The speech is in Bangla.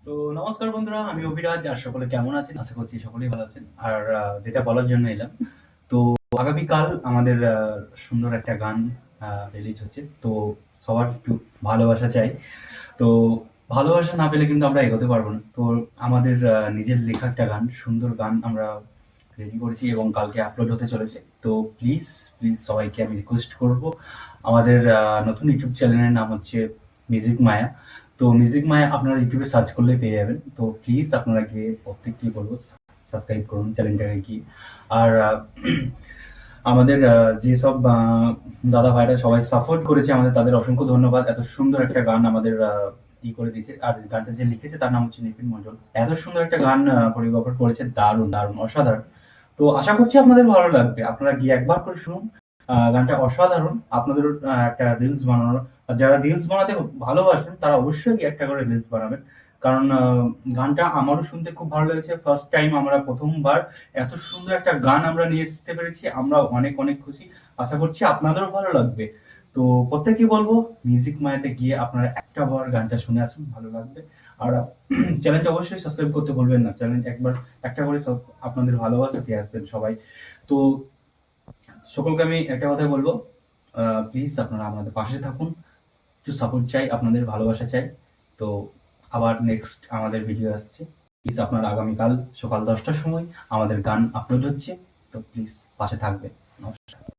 তো নমস্কার বন্ধুরা, আমি অভিরাজ। আর সকলে কেমন আছেন? আশা করছি সকলেই ভালো আছেন। আর যেটা বলার জন্য এলাম, তো আগামীকাল আমাদের সুন্দর একটা গান রিলিজ হচ্ছে। তো সবার একটু ভালোবাসা চাই। তো ভালোবাসা না পেলে কিন্তু আমরা এগোতে পারবো না। তো আমাদের নিজের লেখা একটা গান, সুন্দর গান আমরা রেডি করেছি এবং কালকে আপলোড হতে চলেছে। তো প্লিজ প্লিজ সবাইকে আমি রিকোয়েস্ট করব, আমাদের নতুন ইউটিউব চ্যানেলের নাম হচ্ছে মিউজিক মায়া। তো মিউজিক মায়া আপনারা ইউটিউবে সার্চ করলেই পেয়ে যাবেন। তো প্লিজ আপনারা গিয়ে প্রত্যেককেই বলবো সাবস্ক্রাইব করুন চ্যানেলটাকে গিয়ে। আর আমাদের যেসব দাদা ভাইরা সবাই সাপোর্ট করেছে আমাদের, তাদের অসংখ্য ধন্যবাদ। এত সুন্দর একটা গান আমাদের করে দিয়েছে। আর গানটা যে লিখেছে তার নাম হচ্ছে নিপিন মন্ডল। এত সুন্দর একটা গান কোরিওগ্রাফার করেছে, দারুণ দারুণ অসাধারণ। তো আশা করছি আপনাদের ভালো লাগবে। আপনারা গিয়ে একবার করে শুনুন। গানটা অসাধারণ। আপনাদের একটা রিলস বানানোর, আর যারা রিলস বানাতে ভালোবাসেন তারা অবশ্যই গিয়ে একটা করে রিলস বানাবেন। কারণ গানটা আমারও শুনতে খুব ভালো লেগেছে। ফার্স্ট টাইম, আমরা প্রথমবার এত সুন্দর একটা গান আমরা নিয়ে আসতে পেরেছি। আমরা অনেক অনেক খুশি। আশা করছি আপনাদেরও ভালো লাগবে। তো প্রত্যেককে বলবো মিউজিক মায়াতে গিয়ে আপনারা একটা বার গানটা শুনে আসুন, ভালো লাগবে। আর চ্যানেলটা অবশ্যই সাবস্ক্রাইব করতে ভুলবেন না। চ্যানেল একবার একটা করে সব আপনাদের ভালোবাসা দিয়ে আসবেন সবাই। তো সকলকে আমি একটা কথাই বলবো, প্লিজ আপনারা আমাদের পাশে থাকুন। একটু সাপোর্ট চাই, আপনাদের ভালোবাসা চাই। তো আবার নেক্সট আমাদের ভিডিও আসছে। প্লিজ আপনারা আগামীকাল সকাল 10টার সময় আমাদের গান আপলোড হচ্ছে। তো প্লিজ পাশে থাকবেন। নমস্কার।